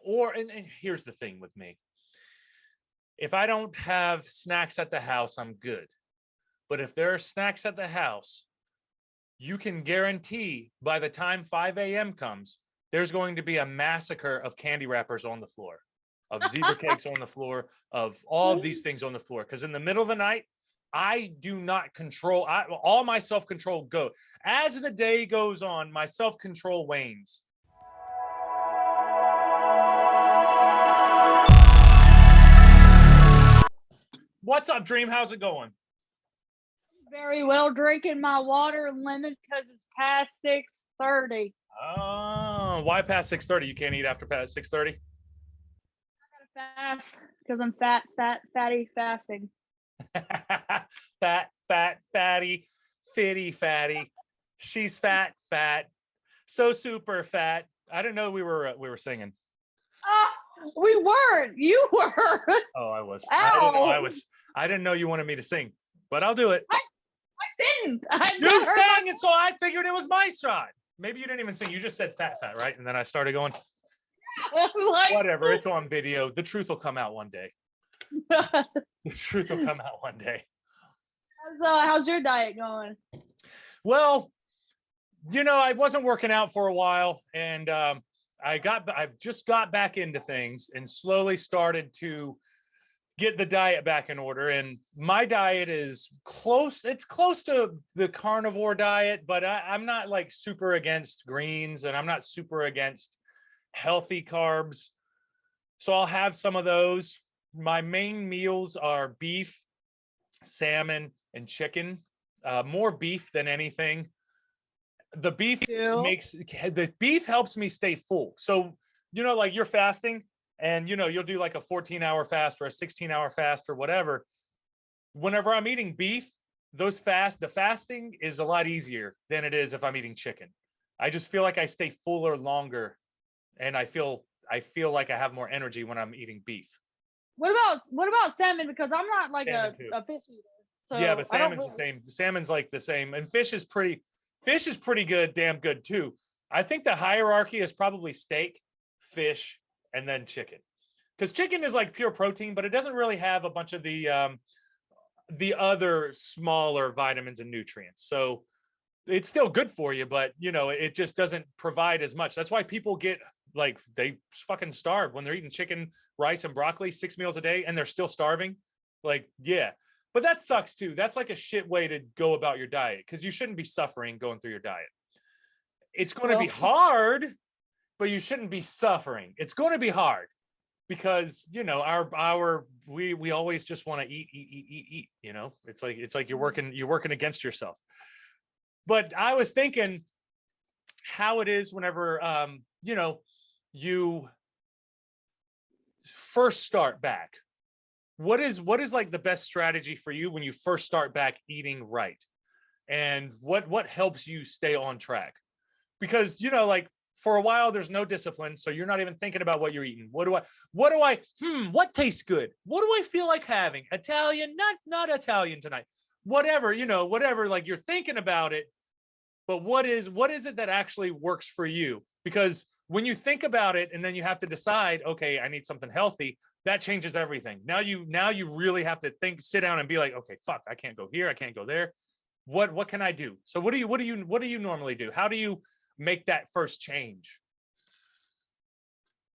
and here's the thing with me. If I don't have snacks at the house, I'm good. But if there are snacks at the house, you can guarantee by the time 5 a.m. comes, there's going to be a massacre of candy wrappers on the floor, of zebra cakes on the floor, of all of these things on the floor. Because in the middle of the night, I do not control, all my self-control go. As the day goes on, my self-control wanes. What's up, Dream? How's it going? Very well, drinking my water and lemon because it's past 6:30. Oh, why past 6:30? You can't eat after past 6:30? I gotta fast because I'm fatty fasting. Fat, fatty, fitty, fatty. She's fat, so super fat. I didn't know we were singing. We weren't. You were. Oh, I was. Ow. I didn't know you wanted me to sing, but I'll do it. I didn't. You sang it, so I figured it was my shot. Maybe you didn't even sing. You just said fat, right? And then I started going. Like, whatever. It's on video. The truth will come out one day. The truth will come out one day. So, how's your diet going? Well, I wasn't working out for a while, and I've just got back into things and slowly started to get the diet back in order. And my diet is close. It's close to the carnivore diet, but I'm not like super against greens, and I'm not super against healthy carbs. So I'll have some of those. My main meals are beef, salmon, and chicken. More beef than anything. The beef helps me stay full. So, like you're fasting and, you'll do like a 14-hour fast or a 16-hour fast or whatever. Whenever I'm eating beef, the fasting is a lot easier than it is if I'm eating chicken. I just feel like I stay fuller longer, and I feel like I have more energy when I'm eating beef. What about salmon? Because I'm not like a fish eater. So yeah, but salmon's the same. Salmon's like the same, and fish is pretty good, damn good too. I think the hierarchy is probably steak, fish, and then chicken. Because chicken is like pure protein, but it doesn't really have a bunch of the other smaller vitamins and nutrients. So it's still good for you, but it just doesn't provide as much. That's why people get like, they fucking starve when they're eating chicken, rice, and broccoli 6 meals a day, and they're still starving. Like, yeah. But that sucks too. That's like a shit way to go about your diet, because you shouldn't be suffering going through your diet. It's going to be hard, but you shouldn't be suffering. It's going to be hard because, we always just want to eat, it's like you're working against yourself. But I was thinking how it is whenever, you first start back. What is like the best strategy for you when you first start back eating right? And what helps you stay on track? Because, like for a while, there's no discipline. So you're not even thinking about what you're eating. What tastes good? What do I feel like having? Italian, not Italian tonight. Whatever, whatever, like you're thinking about it. But what is it that actually works for you? Because when you think about it and then you have to decide, okay, I need something healthy, that changes everything. Now you really have to sit down and be like, okay, fuck, I can't go here, I can't go there. What can I do? So what do you normally do? How do you make that first change?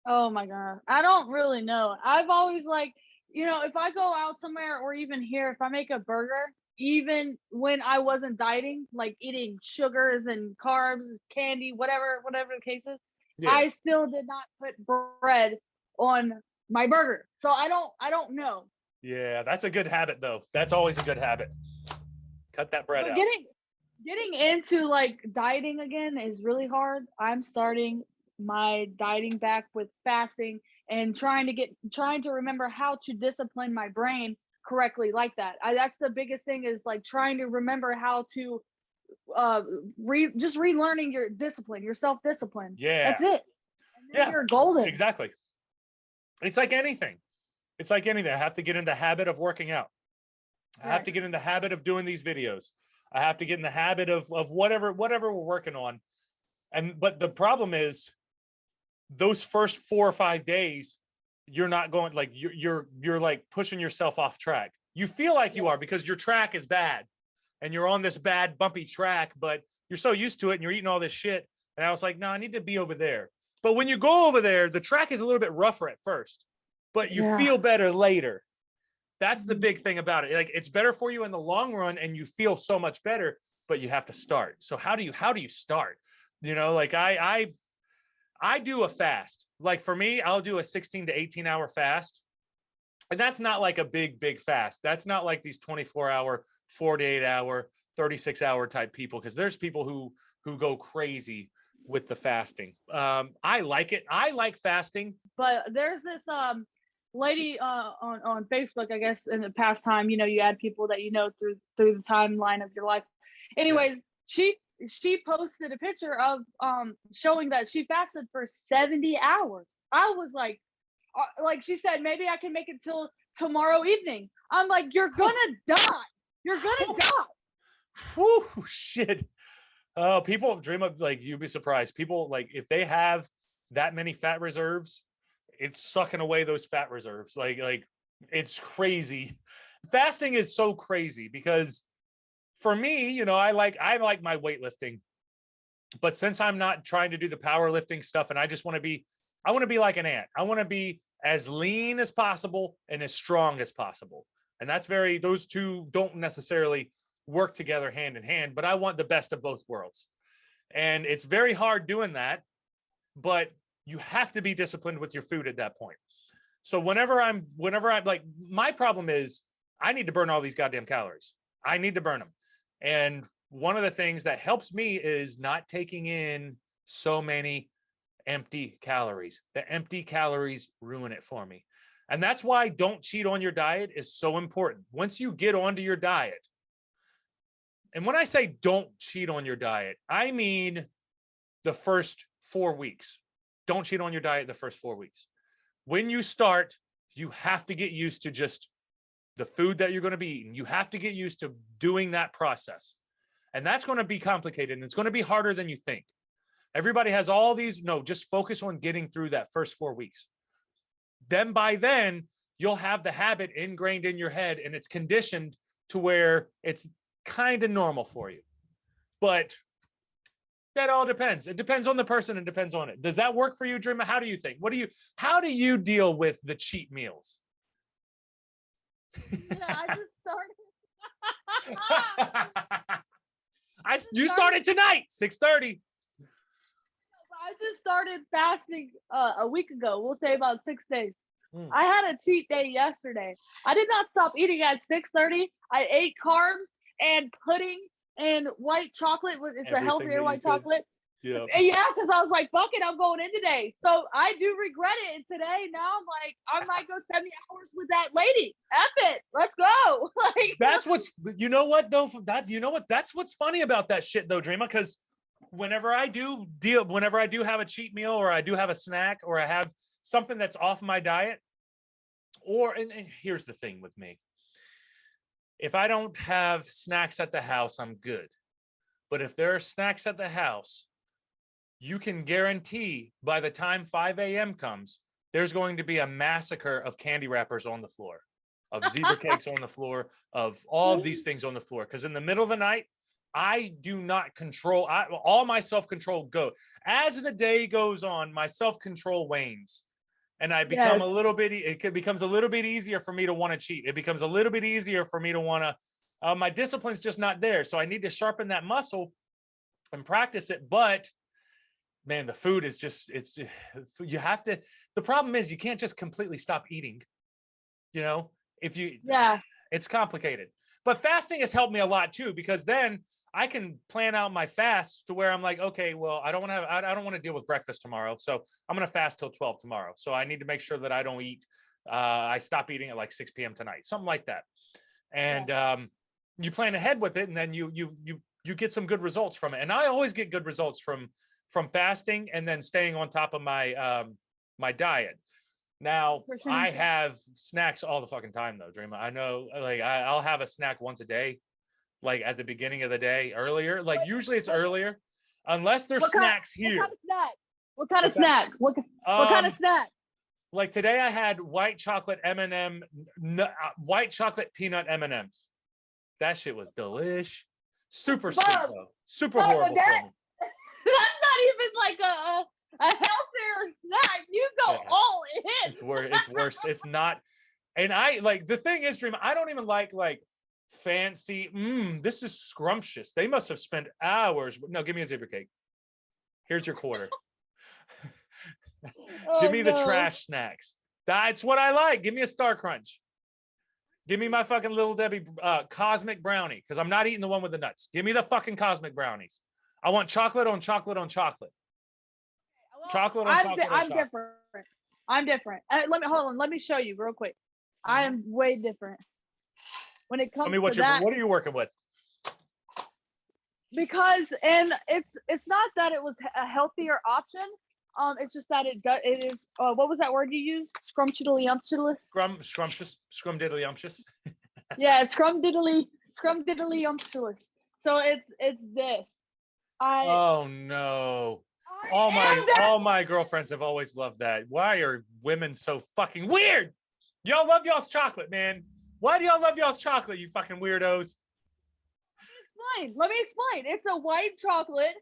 Oh my God. I don't really know. I've always if I go out somewhere or even here, if I make a burger, even when I wasn't dieting, like eating sugars and carbs, candy, whatever the case is, yeah, I still did not put bread on my burger. So I don't know. Yeah, that's a good habit though. That's always a good habit. Cut that bread out. Getting into like dieting again is really hard. I'm starting my dieting back with fasting and trying to remember how to discipline my brain correctly like that. That's the biggest thing, is like trying to remember how to relearning your discipline, your self-discipline. Yeah, that's it. And then you're golden. Exactly. It's like anything. I have to get in the habit of working out. I have to get in the habit of doing these videos. I have to get in the habit of whatever we're working on. But the problem is, those first 4 or 5 days, you're not going like you're like pushing yourself off track. You feel like you are because your track is bad and you're on this bad bumpy track, but you're so used to it and you're eating all this shit. And I was like, no, I need to be over there. But when you go over there, the track is a little bit rougher at first, but you feel better later. That's the big thing about it. Like, it's better for you in the long run and you feel so much better, but you have to start. So how do you start? You know, like I do a fast. Like for me, I'll do a 16 to 18 hour fast. And that's not like a big fast. That's not like these 24-hour, 48-hour, 36-hour type people, because there's people who go crazy with the fasting. I like it. I like fasting. But there's this lady on Facebook, I guess, in the past time, you know, you add people that you know through the timeline of your life. Anyways, she posted a picture of showing that she fasted for 70 hours. I was like she said, maybe I can make it till tomorrow evening. I'm like, you're gonna die. You're gonna die. Whew, shit. People dream of, like, you'd be surprised. People, like, if they have that many fat reserves, it's sucking away those fat reserves. Like it's crazy. Fasting is so crazy because for me, you know, I like my weightlifting, but since I'm not trying to do the powerlifting stuff and I want to be like an ant. I want to be as lean as possible and as strong as possible. And those two don't necessarily work together hand in hand, but I want the best of both worlds. And it's very hard doing that, but you have to be disciplined with your food at that point. So whenever I'm like, my problem is I need to burn all these goddamn calories. I need to burn them. And one of the things that helps me is not taking in so many empty calories. The empty calories ruin it for me. And that's why don't cheat on your diet is so important. Once you get onto your diet, and when I say don't cheat on your diet, I mean the first 4 weeks. Don't cheat on your diet the first 4 weeks. When you start, you have to get used to just the food that you're going to be eating. You have to get used to doing that process. And that's going to be complicated and it's going to be harder than you think. Everybody has all these, no, just focus on getting through that first 4 weeks. Then by then, you'll have the habit ingrained in your head and it's conditioned to where it's kind of normal for you. But that all depends. It depends on the person and depends on it. Does that work for you, Dreama? How do you think? How do you deal with the cheat meals? Yeah, I just started. You started tonight, 6:30. I just started fasting a week ago. We'll say about 6 days. Mm. I had a cheat day yesterday. I did not stop eating at 6:30. I ate carbs and pudding and white chocolate. It's a healthier white chocolate. Yeah. Yeah, because I was like, fuck it, I'm going in today. So I do regret it. And today, now I'm like, I might go 70 hours with that lady. F it. Let's go. Like, that's what's, you know what, though, that's what's funny about that shit, though, Dreama, because whenever I do have a cheat meal or I do have a snack or I have something that's off my diet, and here's the thing with me. If I don't have snacks at the house, I'm good. But if there are snacks at the house, you can guarantee by the time 5 a.m. comes, there's going to be a massacre of candy wrappers on the floor, of zebra cakes on the floor, of all of these things on the floor. Because in the middle of the night, I do not control, all my self-control go. As the day goes on, my self-control wanes. And I become it becomes a little bit easier for me to want to cheat. It becomes a little bit easier for me to want to, my discipline's just not there. So I need to sharpen that muscle and practice it. But man, the food is just, you have to, the problem is you can't just completely stop eating, you know, it's complicated. But fasting has helped me a lot too, because then I can plan out my fast to where I'm like, okay, well, I don't want to deal with breakfast tomorrow. So I'm going to fast till 12 tomorrow. So I need to make sure that I don't eat. I stop eating at like 6 p.m. tonight, something like that. And you plan ahead with it. And then you get some good results from it. And I always get good results from fasting and then staying on top of my, my diet. Now I have snacks all the fucking time though, Dreama. I know, like I'll have a snack once a day. Like at the beginning of the day, earlier. Like usually it's earlier, unless there's snacks here. What kind of snack? What kind of What's that? snack? What kind of snack? Like today I had white chocolate M&M, white chocolate peanut M&Ms. That shit was delish. Super sweet Bub, though. Super Bub, horrible for me. that's not even like a healthier snack. You go Yeah. all in. It's worse. It's worse. It's not. And I like the thing is, Dream, I don't even like fancy. This is scrumptious. They must have spent hours. No, give me a zebra cake. Here's your quarter. Give me the trash snacks. That's what I like. Give me a Star Crunch. Give me my fucking Little Debbie cosmic brownie, because I'm not eating the one with the nuts. Give me the fucking cosmic brownies. I want chocolate on chocolate on chocolate. Well, Chocolate on chocolate on chocolate. Different. I'm different. Let me hold on. Let me show you real quick. I am way different when it comes to that. What are you working with? Because it's not that it was a healthier option. It's just that it is. What was that word you used? Scrumptious. Scrumdiddlyumptious. Yeah, scrumdiddlyumptious. So it's this. Oh no. All my girlfriends have always loved that. Why are women so fucking weird? Y'all love y'all's chocolate, man. Why do y'all love y'all's chocolate, you fucking weirdos? Let me explain. It's a white chocolate.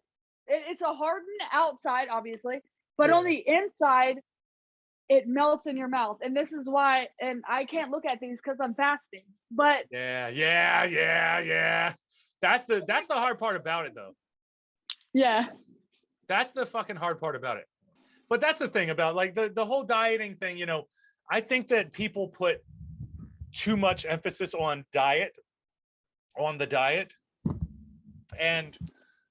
It's a hardened outside, obviously, but on the inside, it melts in your mouth. And this is why, and I can't look at these because I'm fasting. But yeah. That's the hard part about it, though. Yeah. That's the fucking hard part about it. But that's the thing about like the whole dieting thing, you know, I think that people put too much emphasis on the diet, and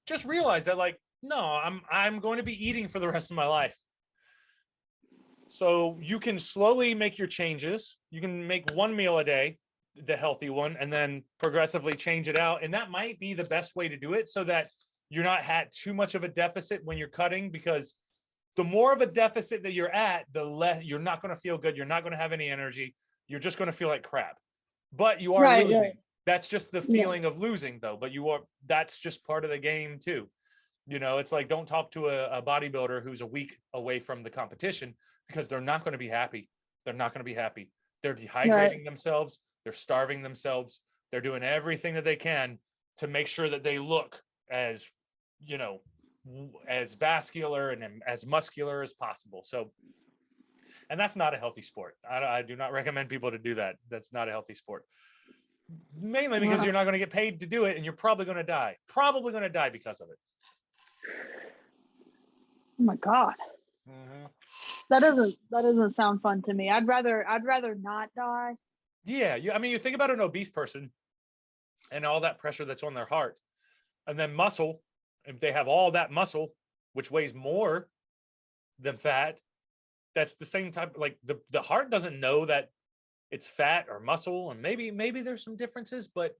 just realize that like, no, I'm going to be eating for the rest of my life. So you can slowly make your changes. You can make one meal a day, the healthy one, and then progressively change it out. And that might be the best way to do it, so that you're not at too much of a deficit when you're cutting, because the more of a deficit that you're at, the less you're not going to feel good. You're not going to have any energy. You're just going to feel like crap. But you are losing. Right. That's just the feeling of losing, though. But that's just part of the game too. You know, it's like, don't talk to a bodybuilder who's a week away from the competition, because they're not going to be happy. They're not going to be happy. They're dehydrating themselves. They're starving themselves. They're doing everything that they can to make sure that they look as, you know, as vascular and as muscular as possible. So, and that's not a healthy sport. I do not recommend people to do that. That's not a healthy sport. Mainly because you're not going to get paid to do it, and you're probably going to die. Probably going to die because of it. Oh my God. Mm-hmm. That doesn't sound fun to me. I'd rather not die. Yeah, I mean, you think about an obese person and all that pressure that's on their heart, and then muscle. If they have all that muscle, which weighs more than fat, that's the same type. Like the heart doesn't know that it's fat or muscle, and maybe there's some differences, but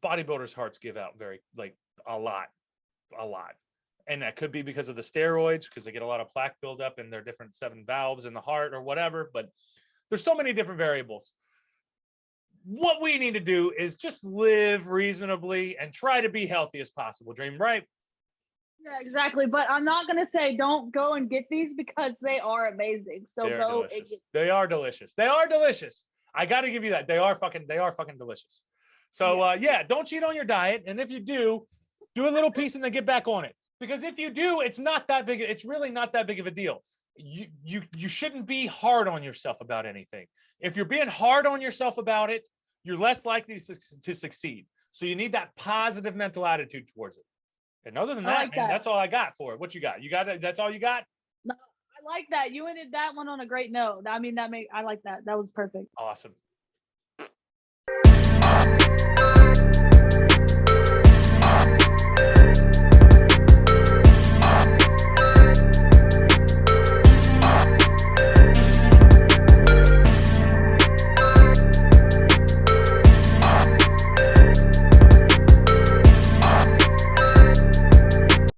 bodybuilders' hearts give out a lot. And that could be because of the steroids, because they get a lot of plaque buildup in their different 7 valves in the heart or whatever. But there's so many different variables. What we need to do is just live reasonably and try to be healthy as possible, Dream, right? Yeah, exactly. But I'm not going to say don't go and get these, because they are amazing. So go and get. They are delicious. They are delicious. I got to give you that. They are fucking delicious. So don't cheat on your diet. And if you do a little piece and then get back on it. Because if you do, it's not that big. It's really not that big of a deal. You shouldn't be hard on yourself about anything. If you're being hard on yourself about it, you're less likely to succeed. So you need that positive mental attitude towards it. And other than that, man, that's all I got for it. What you got? That's all you got? No, I like that. You ended that one on a great note. I mean, I like that. That was perfect. Awesome.